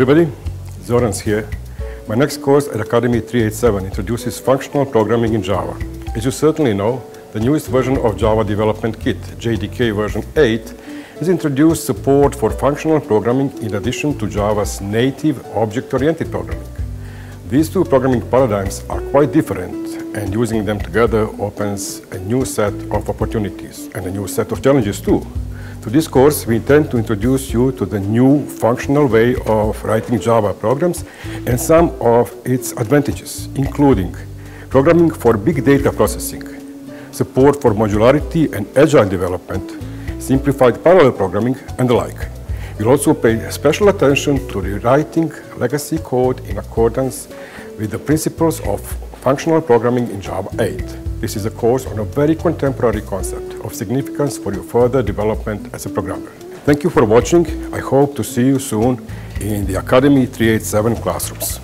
everybody, Zoran's here. My next course at Academy 387 introduces functional programming in Java. As you certainly know, the newest version of Java Development Kit, JDK version 8, has introduced support for functional programming in addition to Java's native object-oriented programming. These two programming paradigms are quite different, and using them together opens a new set of opportunities and a new set of challenges too. To this course, we intend to introduce you to the new functional way of writing Java programs and some of its advantages, including programming for big data processing, support for modularity and agile development, simplified parallel programming, and the like. We'll also pay special attention to rewriting legacy code in accordance with the principles of functional programming in Java 8. This is a course on a very contemporary concept of significance for your further development as a programmer. Thank you for watching. I hope to see you soon in the Academy 387 classrooms.